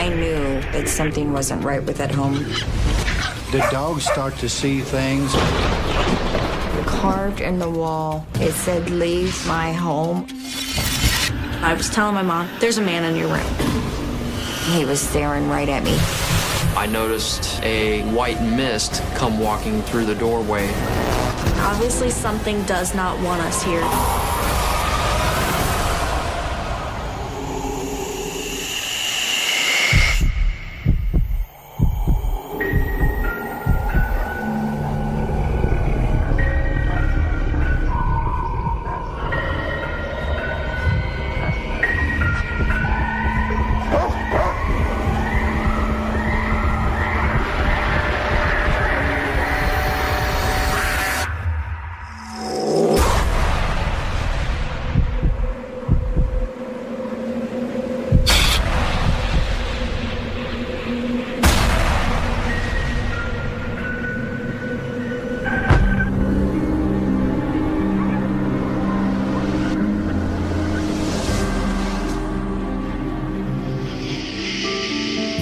I knew that something wasn't right with that home. The dogs start to see things. Carved in the wall, it said, "Leave my home." I was telling my mom, "There's a man in your room." He was staring right at me. I noticed a white mist come walking through the doorway. Obviously, something does not want us here.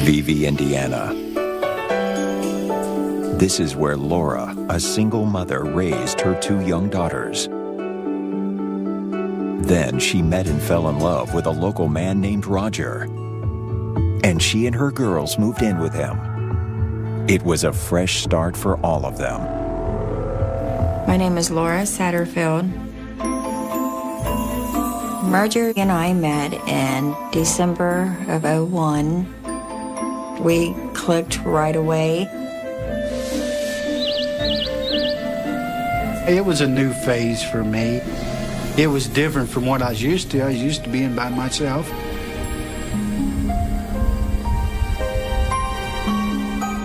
Vivi, Indiana. This is where Laura, a single mother, raised her 2 young daughters. Then she met and fell in love with a local man named Roger. And she and her girls moved in with him. It was a fresh start for all of them. My name is Laura Satterfield. Roger and I met in December of '01. We clicked right away. It was a new phase for me. It was different from what I was used to. I was used to being by myself.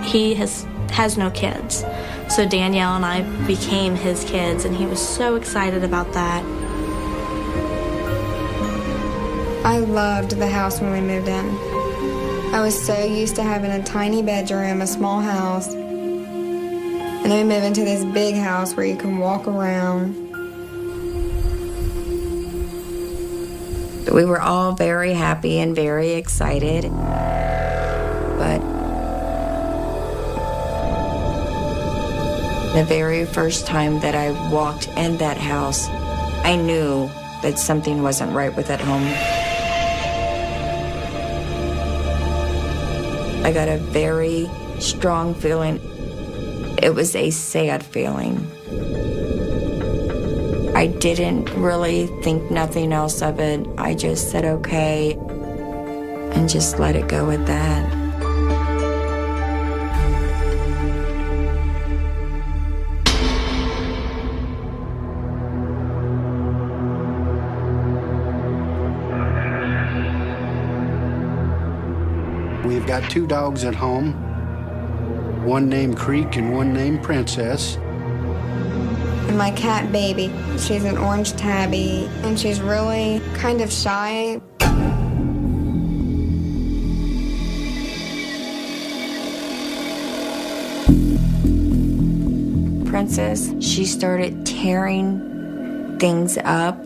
He has no kids. So Danielle and I became his kids, and he was so excited about that. I loved the house when we moved in. I was so used to having a tiny bedroom, a small house. And then we moved into this big house where you can walk around. We were all very happy and very excited. But the very first time that I walked in that house, I knew that something wasn't right with that home. I got a very strong feeling. It was a sad feeling. I didn't really think nothing else of it. I just said okay and just let it go at that. We've got 2 dogs at home, one named Creek and one named Princess. And my cat, Baby, she's an orange tabby, and she's really kind of shy. Princess, she started tearing things up.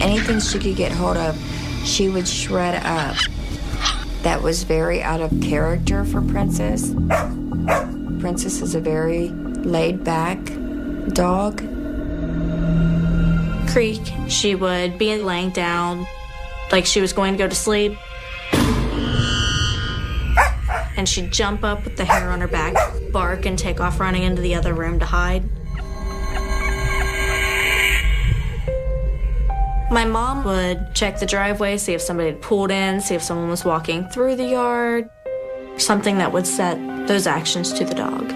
Anything she could get hold of, she would shred up. That was very out of character for Princess. Princess is a very laid-back dog. Creek, she would be laying down like she was going to go to sleep. And she'd jump up with the hair on her back, bark, and take off running into the other room to hide. My mom would check the driveway, see if somebody had pulled in, see if someone was walking through the yard, something that would set those actions to the dog.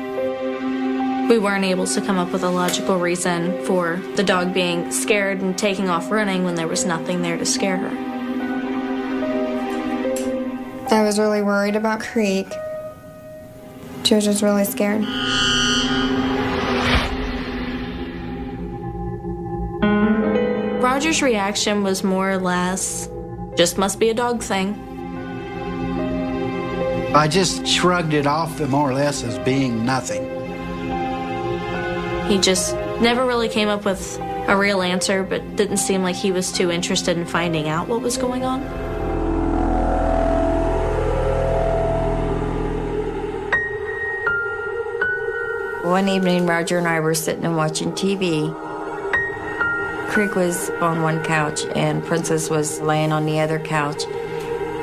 We weren't able to come up with a logical reason for the dog being scared and taking off running when there was nothing there to scare her. I was really worried about Creek. She was just really scared. Roger's reaction was more or less, just must be a dog thing. I just shrugged it off more or less as being nothing. He just never really came up with a real answer, but didn't seem like he was too interested in finding out what was going on. One evening, Roger and I were sitting and watching TV. Creek was on one couch, and Princess was laying on the other couch.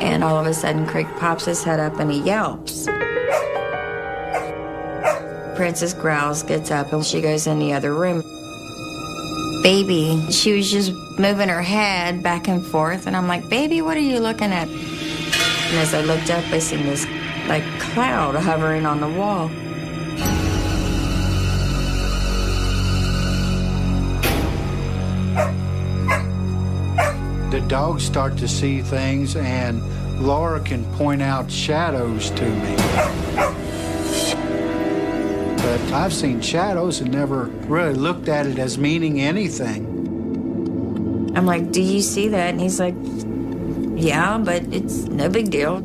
And all of a sudden, Creek pops his head up and he yelps. Princess growls, gets up, and she goes in the other room. Baby, she was just moving her head back and forth, and I'm like, baby, what are you looking at? And as I looked up, I seen this, like, cloud hovering on the wall. The dogs start to see things, and Laura can point out shadows to me. But I've seen shadows and never really looked at it as meaning anything. I'm like, do you see that? And he's like, yeah, but it's no big deal.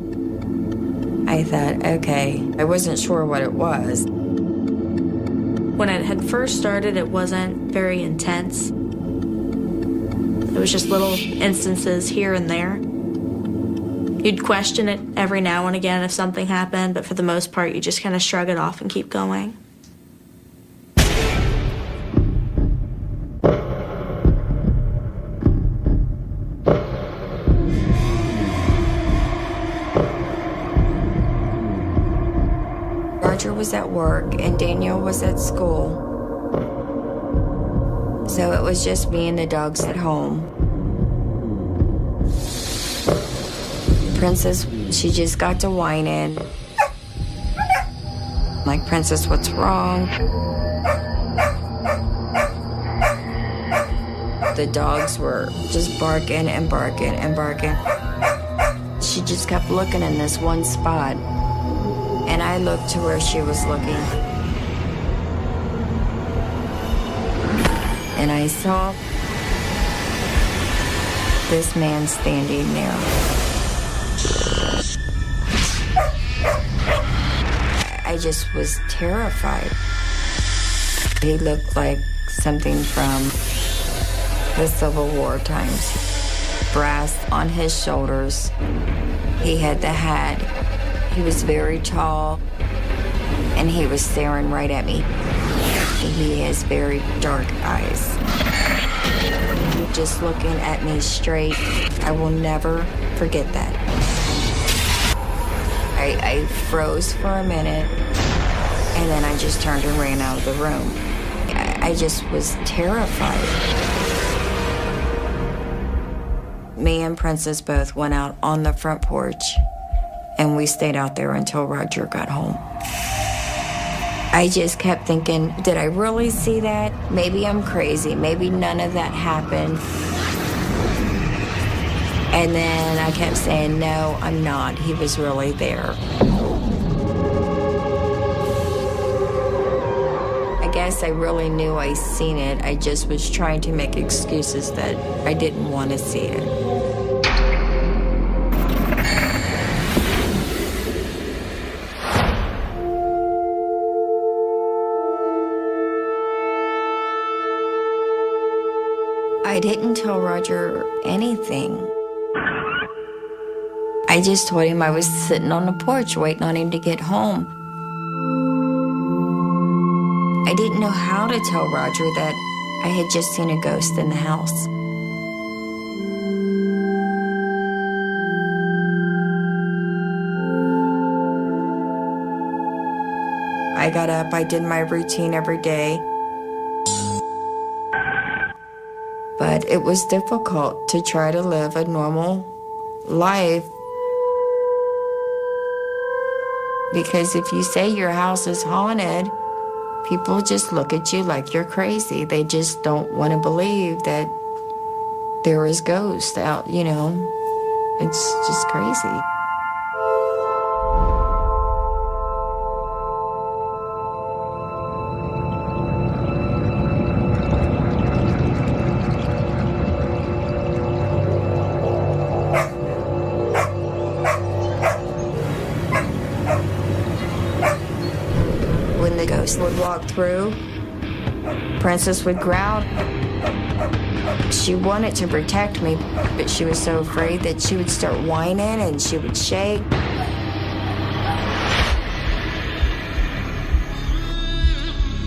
I thought, okay. I wasn't sure what it was. When it had first started, it wasn't very intense. It was just little instances here and there. You'd question it every now and again if something happened, but for the most part, you just kind of shrug it off and keep going. Roger was at work and Daniel was at school. So it was just me and the dogs at home. Princess, she just got to whining. Like, Princess, what's wrong? The dogs were just barking and barking and barking. She just kept looking in this one spot. And I looked to where she was looking. And I saw this man standing there. I just was terrified. He looked like something from the Civil War times. Brass on his shoulders. He had the hat. He was very tall, and he was staring right at me. He has very dark eyes. Just looking at me straight. I will never forget that. I froze for a minute, and then I just turned and ran out of the room. I just was terrified. Me and Princess both went out on the front porch, and we stayed out there until Roger got home. I just kept thinking, did I really see that? Maybe I'm crazy. Maybe none of that happened. And then I kept saying, no, I'm not. He was really there. I guess I really knew I seen it. I just was trying to make excuses that I didn't want to see it. I didn't tell Roger anything. I just told him I was sitting on the porch waiting on him to get home. I didn't know how to tell Roger that I had just seen a ghost in the house. I got up, I did my routine every day. But it was difficult to try to live a normal life. Because if you say your house is haunted, people just look at you like you're crazy. They just don't want to believe that there is ghosts out, you know. It's just crazy. Would walk through. Princess would growl. She wanted to protect me, but she was so afraid that she would start whining and she would shake.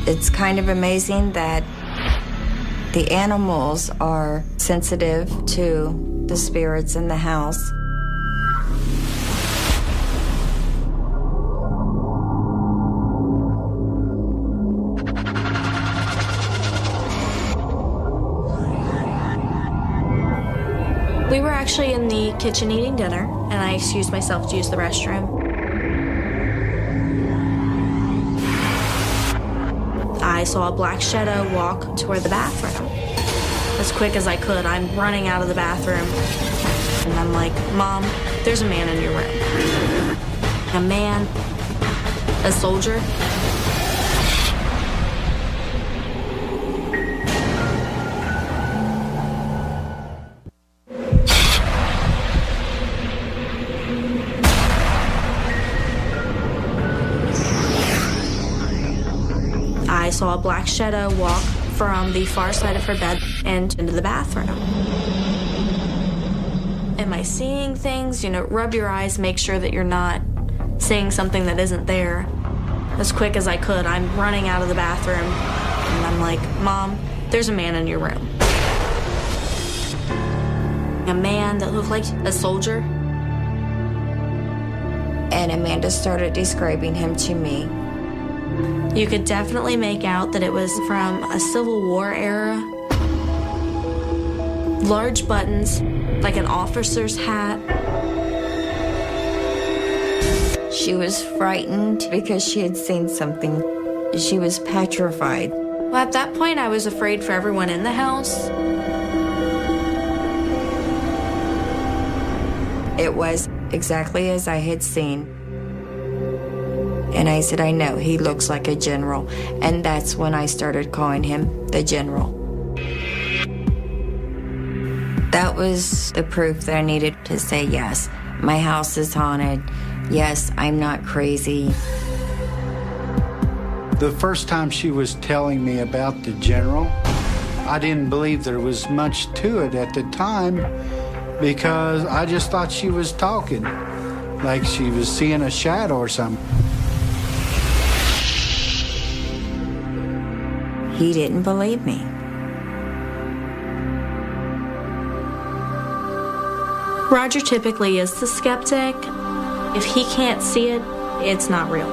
It's kind of amazing that the animals are sensitive to the spirits in the house. We were actually in the kitchen eating dinner, and I excused myself to use the restroom. I saw a black shadow walk toward the bathroom. As quick as I could, I'm running out of the bathroom, and I'm like, Mom, there's a man in your room. A man, a soldier. I saw a black shadow walk from the far side of her bed and into the bathroom. Am I seeing things? Rub your eyes, make sure that you're not seeing something that isn't there. As quick as I could, I'm running out of the bathroom, and I'm like, Mom, there's a man in your room. A man that looked like a soldier. And Amanda started describing him to me. You could definitely make out that it was from a Civil War era. Large buttons, like an officer's hat. She was frightened because she had seen something. She was petrified. Well, at that point, I was afraid for everyone in the house. It was exactly as I had seen. And I said, I know, he looks like a general. And that's when I started calling him the general. That was the proof that I needed to say, yes, my house is haunted. Yes, I'm not crazy. The first time she was telling me about the general, I didn't believe there was much to it at the time because I just thought she was talking, like she was seeing a shadow or something. He didn't believe me. Roger typically is the skeptic. If he can't see it, it's not real.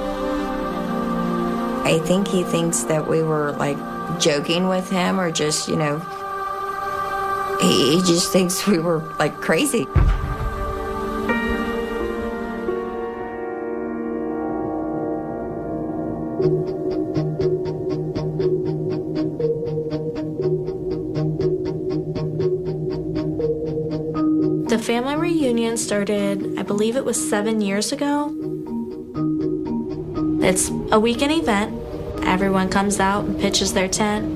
I think he thinks that we were like joking with him or just, he just thinks we were like crazy. The family reunion started, I believe it was 7 years ago. It's a weekend event. Everyone comes out and pitches their tent.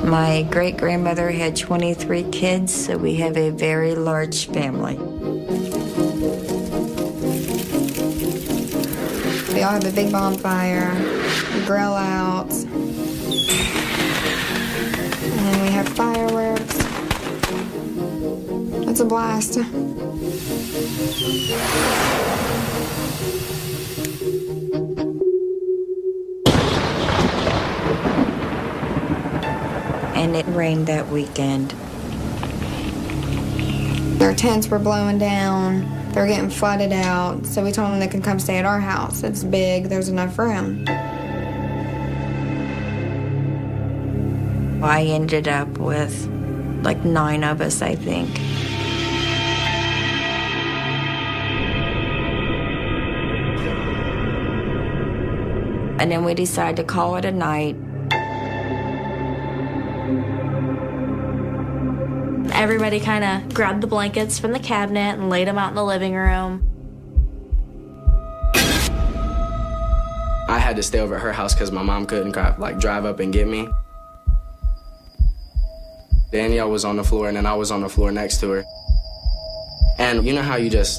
My great-grandmother had 23 kids, so we have a very large family. We all have a big bonfire, grill outs, and then we have fireworks. It's a blast. And it rained that weekend. Their tents were blowing down. They were getting flooded out. So we told them they could come stay at our house. It's big. There's enough room. I ended up with like 9 of us, I think. And then we decided to call it a night. Everybody kind of grabbed the blankets from the cabinet and laid them out in the living room. I had to stay over at her house because my mom couldn't drive up and get me. Danielle was on the floor and then I was on the floor next to her. And you know how you just